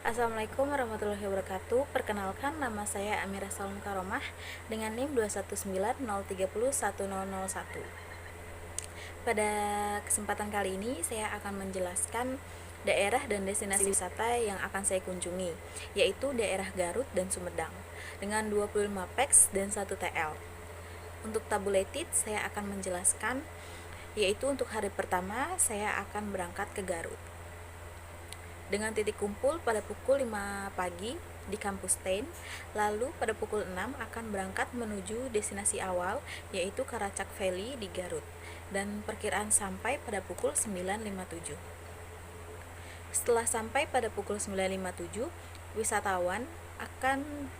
Assalamualaikum warahmatullahi wabarakatuh. Perkenalkan, nama saya Amira Salum Karomah dengan NIM 219030101. Pada kesempatan kali ini saya akan menjelaskan daerah dan destinasi wisata yang akan saya kunjungi, yaitu daerah Garut dan Sumedang dengan 25 PEX dan 1 TL. Untuk tabulated saya akan menjelaskan, yaitu untuk hari pertama saya akan berangkat ke Garut dengan titik kumpul pada pukul 5 pagi di kampus TEN. Lalu pada pukul 6 akan berangkat menuju destinasi awal, yaitu Karacak Valley di Garut, dan perkiraan sampai pada pukul 9.57. Setelah sampai pada pukul 9.57, wisatawan akan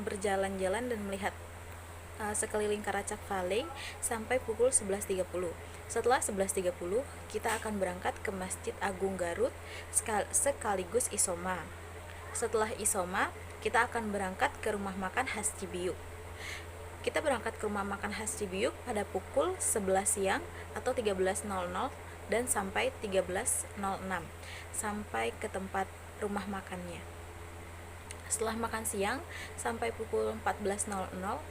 berjalan-jalan dan melihat sekeliling Karacak Valley sampai pukul 11.30. Setelah 11.30, kita akan berangkat ke Masjid Agung Garut sekaligus Isoma. Setelah Isoma, kita akan berangkat ke rumah makan khas Cibiuk. Kita berangkat ke rumah makan khas Cibiuk pada pukul 11 siang atau 13.00 dan sampai 13.06 sampai ke tempat rumah makannya. Setelah makan siang sampai pukul 14.00,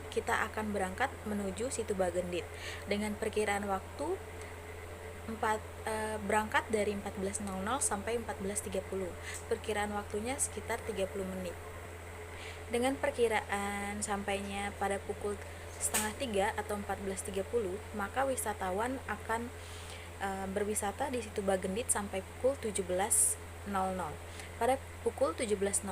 kita akan berangkat menuju Situ Bagendit dengan perkiraan waktu berangkat dari 14.00 sampai 14.30. Perkiraan waktunya sekitar 30 menit. Dengan perkiraan sampainya pada pukul setengah 3 atau 14.30, maka wisatawan akan berwisata di Situ Bagendit sampai pukul 17.00. Pada pukul 17.00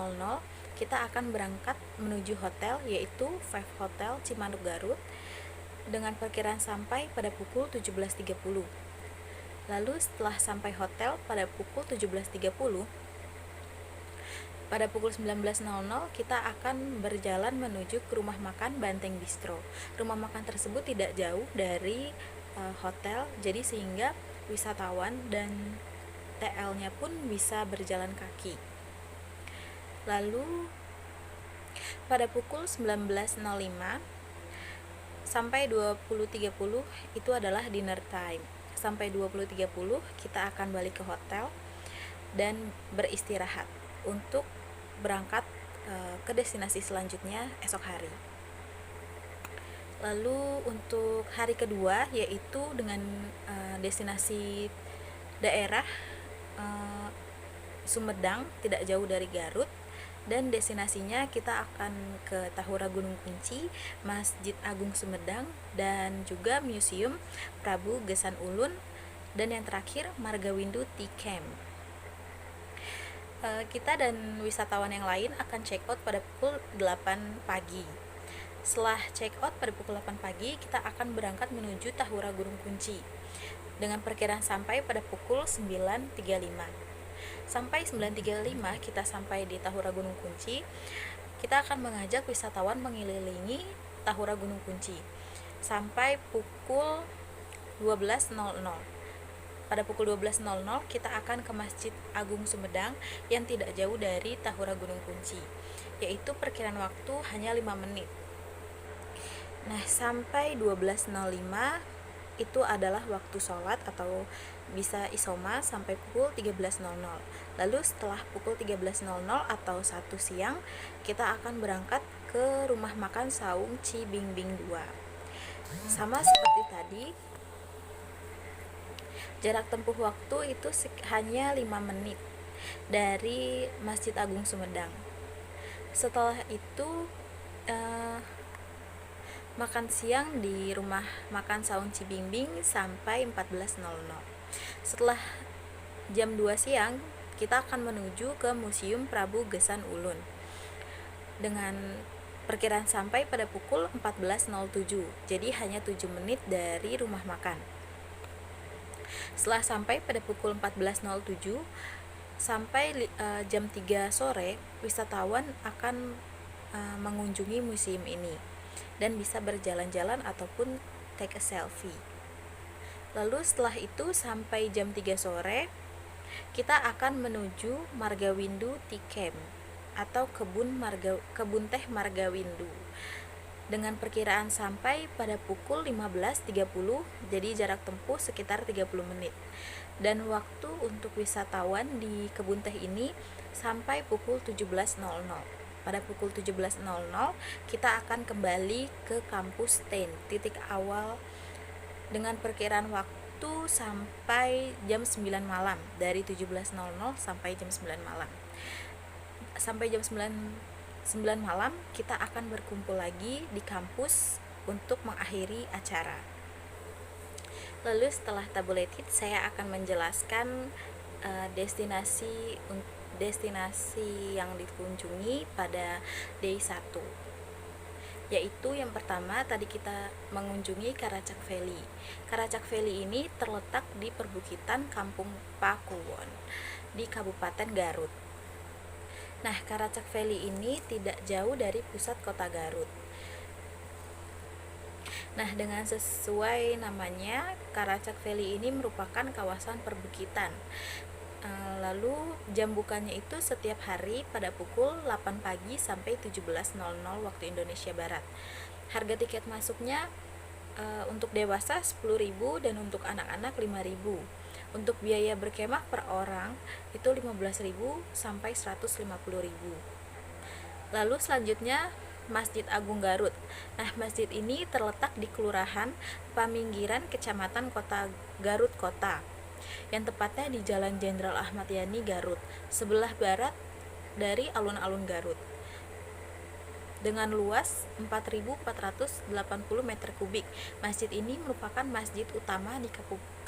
kita akan berangkat menuju hotel, yaitu Five Hotel Cimanuk Garut, dengan perkiraan sampai pada pukul 17.30. Lalu setelah sampai hotel pada pukul 17.30, pada pukul 19.00 kita akan berjalan menuju ke rumah makan Banteng Bistro. Rumah makan tersebut tidak jauh dari hotel, jadi sehingga wisatawan dan TL-nya pun bisa berjalan kaki. Lalu pada pukul 19.05 sampai 20.30 itu adalah dinner time. Sampai 20.30 kita akan balik ke hotel dan beristirahat untuk berangkat ke destinasi selanjutnya esok hari. Lalu untuk hari kedua, yaitu dengan destinasi daerah Sumedang, tidak jauh dari Garut, dan destinasinya kita akan ke Tahura Gunung Kunci, Masjid Agung Sumedang, dan juga Museum Prabu Gesan Ulun, dan yang terakhir Margawindu Tea Camp. Kita dan wisatawan yang lain akan check out pada pukul 8 pagi. Setelah check out pada pukul 8 pagi, kita akan berangkat menuju Tahura Gunung Kunci dengan perkiraan sampai pada pukul 9.35. Sampai 9.35 kita sampai di Tahura Gunung Kunci. Kita akan mengajak wisatawan mengelilingi Tahura Gunung Kunci sampai pukul 12.00. Pada pukul 12.00 kita akan ke Masjid Agung Sumedang yang tidak jauh dari Tahura Gunung Kunci, yaitu perkiraan waktu hanya 5 menit. Nah, sampai 12.05 itu adalah waktu sholat atau bisa isoma sampai pukul 13.00. Lalu setelah pukul 13.00 atau 1 siang, kita akan berangkat ke rumah makan Saung Cibingbing 2. Sama seperti tadi, jarak tempuh waktu itu hanya 5 menit dari Masjid Agung Sumedang. Setelah itu makan siang di rumah makan Saung Cibingbing sampai 14.00. Setelah jam 2 siang kita akan menuju ke Museum Prabu Gesan Ulun dengan perkiraan sampai pada pukul 14.07. Jadi hanya 7 menit dari rumah makan. Setelah sampai pada pukul 14.07 sampai jam 3 sore, wisatawan akan mengunjungi museum ini dan bisa berjalan-jalan ataupun take a selfie. Lalu setelah itu sampai jam 3 sore kita akan menuju Margawindu Tea Camp atau kebun teh Margawindu dengan perkiraan sampai pada pukul 15.30, jadi jarak tempuh sekitar 30 menit. dan waktu untuk wisatawan di kebun teh ini sampai pukul 17.00. Pada pukul 17.00 kita akan kembali ke kampus TEN, titik awal, dengan perkiraan waktu sampai jam 9 malam, dari 17.00 sampai jam 9 malam. Sampai jam 9 malam kita akan berkumpul lagi di kampus untuk mengakhiri acara. Lalu setelah tabulated, saya akan menjelaskan destinasi yang dikunjungi pada day 1, yaitu yang pertama tadi kita mengunjungi Karacak Valley. Karacak Valley ini terletak di perbukitan Kampung Pakuwon di Kabupaten Garut. Nah, Karacak Valley ini tidak jauh dari pusat kota Garut. Nah, dengan sesuai namanya, Karacak Valley ini merupakan kawasan perbukitan. Lalu jam bukanya itu setiap hari pada pukul 8 pagi sampai 17.00 waktu Indonesia Barat. Harga tiket masuknya untuk dewasa 10.000 dan untuk anak-anak 5.000. Untuk biaya berkemah per orang itu 15.000 sampai 150.000. Lalu selanjutnya Masjid Agung Garut. Nah, masjid ini terletak di Kelurahan Paminggiran, Kecamatan Kota Garut Kota, yang tepatnya di Jalan Jenderal Ahmad Yani Garut, sebelah barat dari alun-alun Garut. Dengan luas 4.480 meter kubik, masjid ini merupakan masjid utama di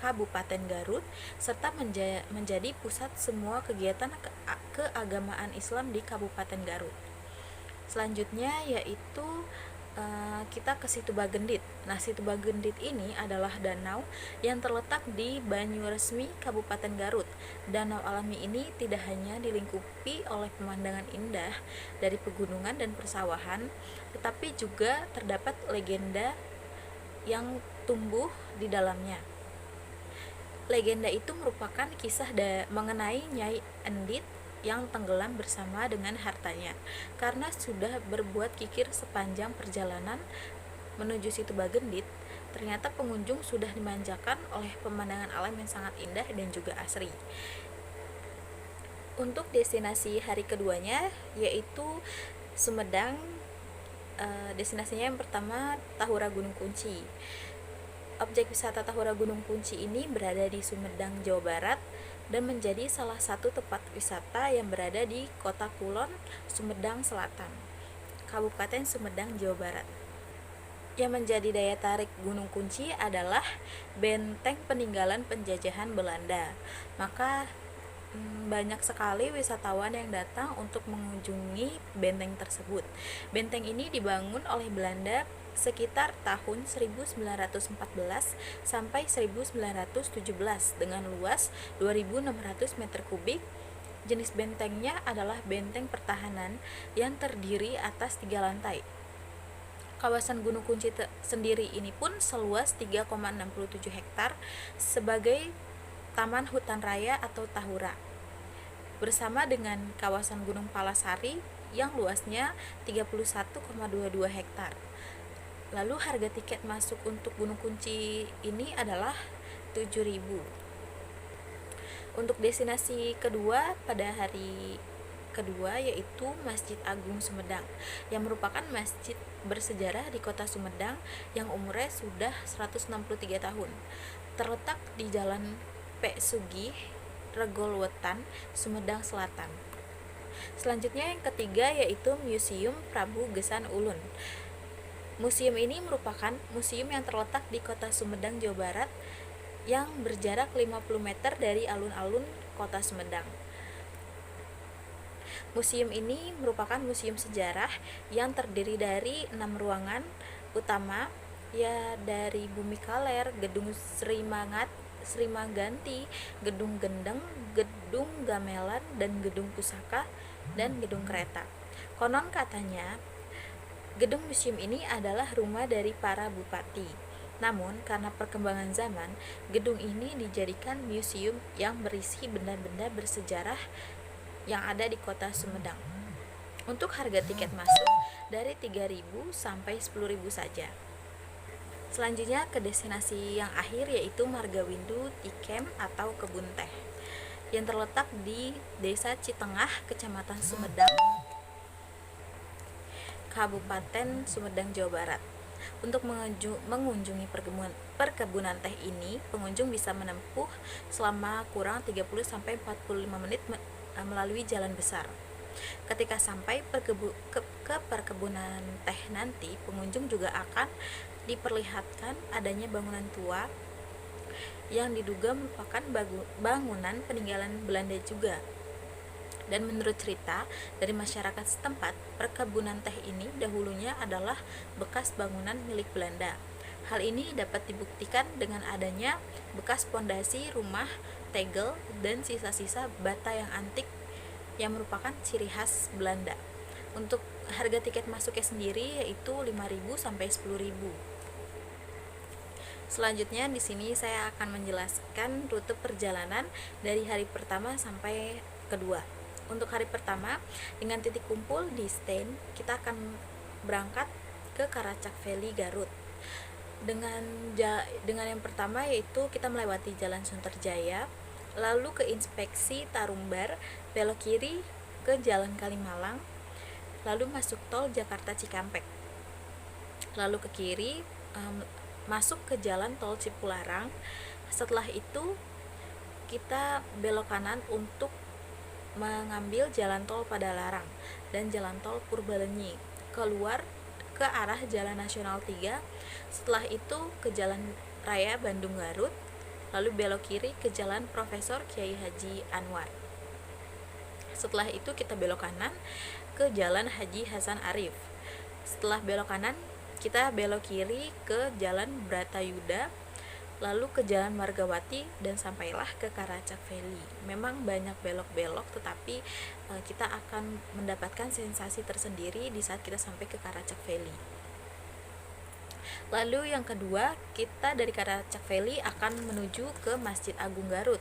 Kabupaten Garut serta menjadi pusat semua kegiatan keagamaan Islam di Kabupaten Garut. Selanjutnya yaitu kita ke Situ Bagendit. Nah, Situ Bagendit ini adalah danau yang terletak di Banyuresmi, Kabupaten Garut. Danau alami ini tidak hanya dilingkupi oleh pemandangan indah dari pegunungan dan persawahan, tetapi juga terdapat legenda yang tumbuh di dalamnya. Legenda itu merupakan kisah mengenai Nyai Endit yang tenggelam bersama dengan hartanya karena sudah berbuat kikir sepanjang perjalanan menuju Situ Bagendit. Ternyata pengunjung sudah dimanjakan oleh pemandangan alam yang sangat indah dan juga asri. Untuk destinasi hari keduanya yaitu Sumedang. Destinasinya yang pertama Tahura Gunung Kunci. Objek wisata Tahura Gunung Kunci ini berada di Sumedang, Jawa Barat, dan menjadi salah satu tempat wisata yang berada di Kota Kulon, Sumedang Selatan, Kabupaten Sumedang, Jawa Barat. Yang menjadi daya tarik Gunung Kunci adalah benteng peninggalan penjajahan Belanda. Maka banyak sekali wisatawan yang datang untuk mengunjungi benteng tersebut. Benteng ini dibangun oleh Belanda sekitar tahun 1914 sampai 1917 dengan luas 2.600 meter kubik. Jenis bentengnya adalah benteng pertahanan yang terdiri atas 3 lantai. Kawasan Gunung Kunci sendiri ini pun seluas 3,67 hektar sebagai Taman Hutan Raya atau Tahura, bersama dengan kawasan Gunung Palasari yang luasnya 31,22 hektar. Lalu harga tiket masuk untuk Gunung Kunci ini adalah 7.000. Untuk destinasi kedua pada hari kedua yaitu Masjid Agung Sumedang, yang merupakan masjid bersejarah di Kota Sumedang yang umurnya sudah 163 tahun. Terletak di Jalan P. Sugih, Regolwetan, Sumedang Selatan. Selanjutnya yang ketiga yaitu Museum Prabu Gesan Ulun. Museum ini merupakan museum yang terletak di Kota Sumedang, Jawa Barat, yang berjarak 50 meter dari alun-alun Kota Sumedang. Museum ini merupakan museum sejarah yang terdiri dari 6 ruangan utama, ya dari Bumi Kaler, Gedung Sri Maganti, Gedung Gendeng, Gedung Gamelan, dan Gedung Pusaka, dan Gedung Kereta. Konon katanya gedung museum ini adalah rumah dari para bupati. Namun, karena perkembangan zaman, gedung ini dijadikan museum yang berisi benda-benda bersejarah yang ada di Kota Sumedang. Untuk harga tiket masuk dari 3.000 sampai 10.000 saja. Selanjutnya ke destinasi yang akhir, yaitu Margawindu Tea Camp atau kebun teh yang terletak di Desa Citengah, Kecamatan Sumedang, Kabupaten Sumedang, Jawa Barat. Untuk mengunjungi perkebunan teh ini, pengunjung bisa menempuh selama kurang 30-45 menit melalui jalan besar. Ketika sampai ke perkebunan teh nanti, pengunjung juga akan diperlihatkan adanya bangunan tua yang diduga merupakan bangunan peninggalan Belanda juga. Dan menurut cerita dari masyarakat setempat, perkebunan teh ini dahulunya adalah bekas bangunan milik Belanda. Hal ini dapat dibuktikan dengan adanya bekas pondasi rumah tegel dan sisa-sisa bata yang antik yang merupakan ciri khas Belanda. Untuk harga tiket masuknya sendiri yaitu 5.000 sampai 10.000. Selanjutnya di sini saya akan menjelaskan rute perjalanan dari hari pertama sampai kedua. Untuk hari pertama, dengan titik kumpul di Sten, kita akan berangkat ke Karacak Valley, Garut. Dengan yang pertama yaitu kita melewati Jalan Sunterjaya, lalu ke Inspeksi Tarumbar, belok kiri ke Jalan Kalimalang, lalu masuk tol Jakarta Cikampek, lalu ke kiri masuk ke jalan tol Cipularang. Setelah itu kita belok kanan untuk mengambil jalan tol Padalarang dan jalan tol Purbalenyi, keluar ke arah Jalan Nasional 3. Setelah itu ke Jalan Raya Bandung Garut, lalu belok kiri ke Jalan Profesor Kiai Haji Anwar. Setelah itu kita belok kanan ke Jalan Haji Hasan Arif. Setelah belok kanan, kita belok kiri ke Jalan Bratayuda, lalu ke Jalan Margawati, dan sampailah ke Karacak Valley. Memang banyak belok-belok, tetapi kita akan mendapatkan sensasi tersendiri di saat kita sampai ke Karacak Valley. Lalu yang kedua, kita dari Karacak Valley akan menuju ke Masjid Agung Garut.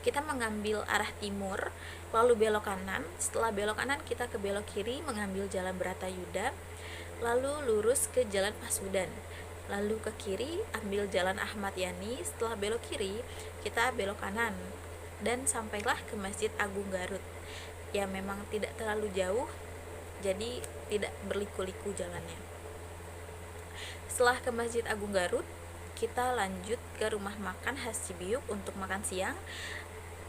Kita mengambil arah timur, lalu belok kanan. Setelah belok kanan, kita ke belok kiri mengambil Jalan Bratayuda, lalu lurus ke Jalan Pasundan, lalu ke kiri ambil Jalan Ahmad Yani. Setelah belok kiri, kita belok kanan dan sampailah ke Masjid Agung Garut. Ya, memang tidak terlalu jauh, jadi tidak berliku-liku jalannya. Setelah ke Masjid Agung Garut, kita lanjut ke rumah makan khas Cibiuk untuk makan siang,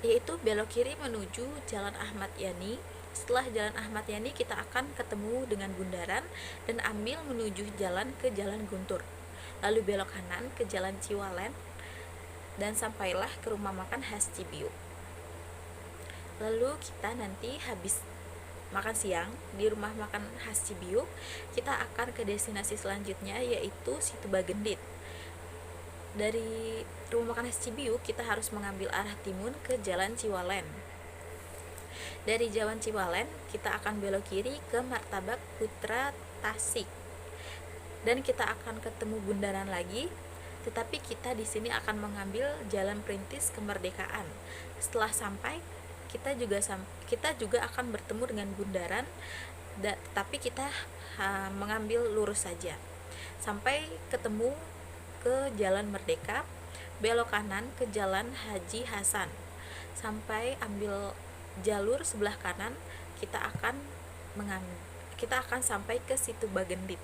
yaitu belok kiri menuju Jalan Ahmad Yani. Setelah Jalan Ahmad Yani, kita akan ketemu dengan bundaran dan ambil menuju jalan ke Jalan Guntur, lalu belok kanan ke Jalan Ciwalen dan sampailah ke rumah makan khas Cibiuk. Lalu kita nanti habis makan siang di rumah makan khas Cibiuk, kita akan ke destinasi selanjutnya yaitu Situ Bagendit. Dari rumah makan khas Cibiuk, kita harus mengambil arah timur ke Jalan Ciwalen. Dari Jalan Ciwalen, kita akan belok kiri ke Martabak Putra Tasik. Dan kita akan ketemu bundaran lagi, tetapi kita di sini akan mengambil Jalan Perintis Kemerdekaan. Setelah sampai, kita juga akan bertemu dengan bundaran, tetapi kita mengambil lurus saja sampai ketemu ke Jalan Merdeka, belok kanan ke Jalan Haji Hasan. Sampai ambil jalur sebelah kanan, kita akan sampai ke Situ Bagendit.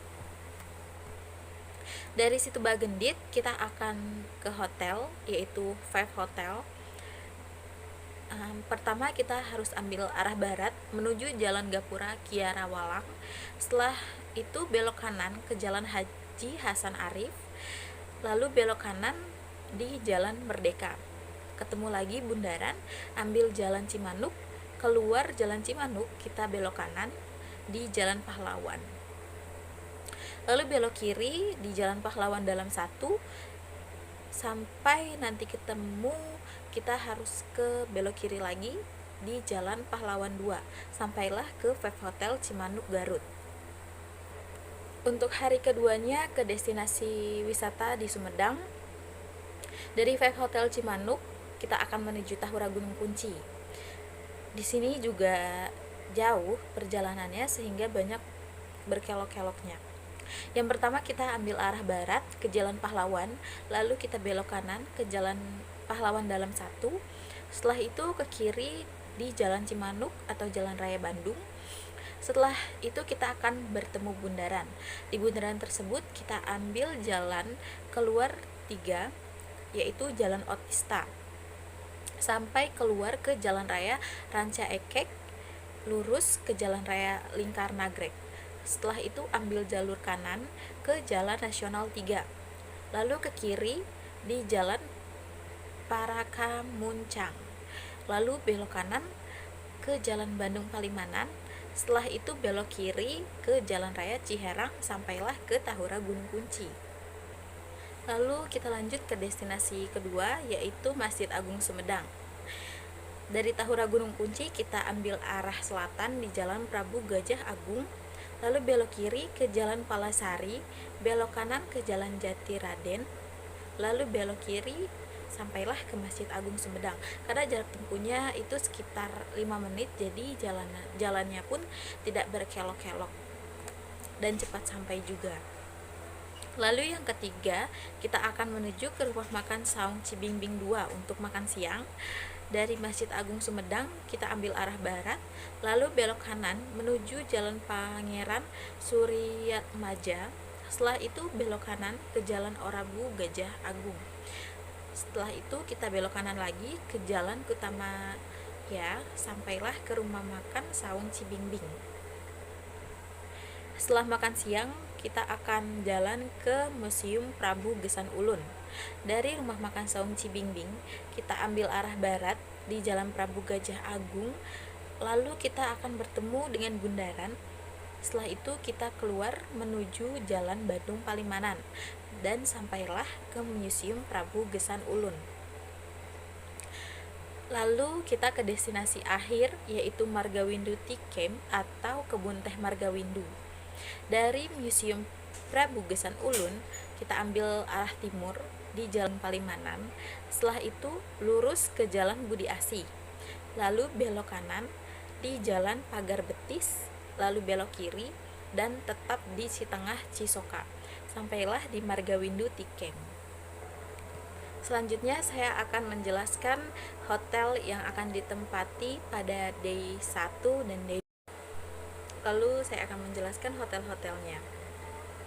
Dari Situ Bagendit kita akan ke hotel, yaitu Five Hotel. Pertama kita harus ambil arah barat menuju Jalan Gapura Kiara Walang. Setelah itu belok kanan ke Jalan Haji Hasan Arif, lalu belok kanan di Jalan Merdeka, ketemu lagi bundaran, ambil Jalan Cimanuk, keluar Jalan Cimanuk, kita belok kanan di Jalan Pahlawan, lalu belok kiri di Jalan Pahlawan dalam 1, sampai nanti ketemu kita harus ke belok kiri lagi di Jalan Pahlawan 2, sampailah ke Five Hotel Cimanuk Garut. Untuk hari keduanya ke destinasi wisata di Sumedang. Dari Five Hotel Cimanuk kita akan menuju Tahura Gunung Kunci. Di sini juga jauh perjalanannya sehingga banyak berkelok-keloknya. Yang pertama kita ambil arah barat ke Jalan Pahlawan, lalu kita belok kanan ke Jalan Pahlawan Dalam 1. Setelah itu ke kiri di Jalan Cimanuk atau Jalan Raya Bandung. Setelah itu kita akan bertemu bundaran. Di bundaran tersebut kita ambil jalan keluar 3, yaitu Jalan Otista, sampai keluar ke Jalan Raya Ranca Ekek, lurus ke Jalan Raya Lingkar Nagrek. Setelah itu ambil jalur kanan ke Jalan Nasional 3, lalu ke kiri di Jalan Parakamuncang, lalu belok kanan ke Jalan Bandung Palimanan. Setelah itu belok kiri ke Jalan Raya Ciherang sampailah ke Tahura Gunung Kunci. Lalu kita lanjut ke destinasi kedua, yaitu Masjid Agung Sumedang. Dari Tahura Gunung Kunci kita ambil arah selatan di Jalan Prabu Gajah Agung, lalu belok kiri ke Jalan Palasari, belok kanan ke Jalan Jati Raden, lalu belok kiri sampailah ke Masjid Agung Sumedang. Karena jarak tempuhnya itu sekitar 5 menit, jadi jalannya pun tidak berkelok-kelok dan cepat sampai juga. Lalu yang ketiga, kita akan menuju ke rumah makan Saung Cibingbing 2 untuk makan siang. Dari Masjid Agung Sumedang kita ambil arah barat, lalu belok kanan menuju Jalan Pangeran Suryatmaja. Setelah itu belok kanan ke Jalan Orabu Gajah Agung. Setelah itu kita belok kanan lagi ke Jalan Utama ya, sampailah ke rumah makan Saung Cibingbing. Setelah makan siang, kita akan jalan ke Museum Prabu Gesan Ulun. Dari rumah makan Saung Cibingbing, kita ambil arah barat di Jalan Prabu Gajah Agung, lalu kita akan bertemu dengan bundaran. Setelah itu kita keluar menuju Jalan Bandung Palimanan dan sampailah ke Museum Prabu Gesan Ulun. Lalu kita ke destinasi akhir, yaitu Margawindu Tea Camp atau Kebun Teh Margawindu. Dari Museum Prabu Gesan Ulun kita ambil arah timur di Jalan Palimanan. Setelah itu lurus ke Jalan Budi Asih, lalu belok kanan di Jalan Pagar Betis, lalu belok kiri dan tetap di Citengah Cisoka, sampailah di Margawindu Tea Camp. Selanjutnya saya akan menjelaskan hotel yang akan ditempati pada day 1 dan day 2. Lalu saya akan menjelaskan hotel-hotelnya.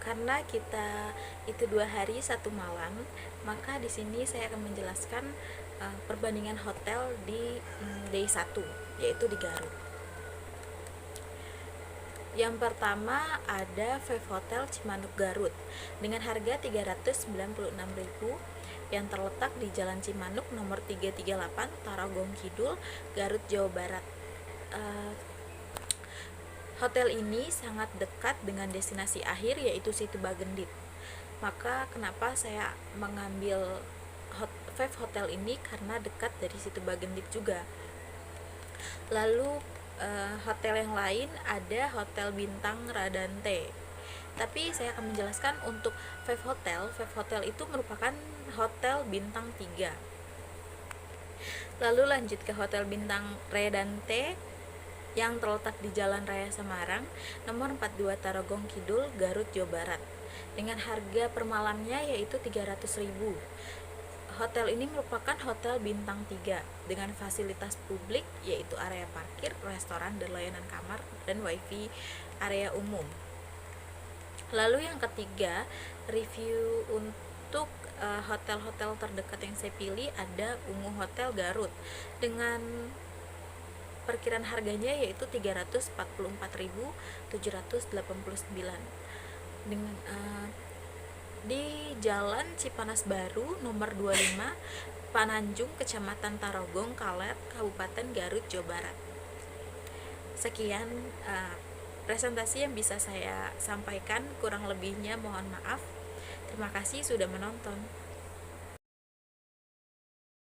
Karena kita itu 2 hari 1 malam, maka di sini saya akan menjelaskan perbandingan hotel di day 1, yaitu di Garut. Yang pertama ada Five Hotel Cimanuk Garut dengan harga 396.000 yang terletak di Jalan Cimanuk nomor 338 Tarogong Kidul, Garut, Jawa Barat. Hotel ini sangat dekat dengan destinasi akhir, yaitu Situ Bagendit. Maka kenapa saya mengambil Five Hotel ini, karena dekat dari Situ Bagendit juga. Lalu hotel yang lain ada Hotel Bintang Radante. Tapi saya akan menjelaskan untuk Five Hotel itu merupakan hotel bintang 3. Lalu lanjut ke Hotel Bintang Radante yang terletak di Jalan Raya Semarang, nomor 42 Tarogong Kidul, Garut, Jawa Barat, dengan harga per malamnya yaitu 300.000. Hotel ini merupakan hotel bintang 3 dengan fasilitas publik yaitu area parkir, restoran, dan layanan kamar, dan wifi area umum. Lalu yang ketiga, review untuk hotel-hotel terdekat yang saya pilih ada Ungu Hotel Garut dengan perkiraan harganya yaitu 344.789 dengan di Jalan Cipanas Baru nomor 25 Pananjung, Kecamatan Tarogong, Kaler, Kabupaten Garut, Jawa Barat. Sekian presentasi yang bisa saya sampaikan, kurang lebihnya mohon maaf. Terima kasih sudah menonton.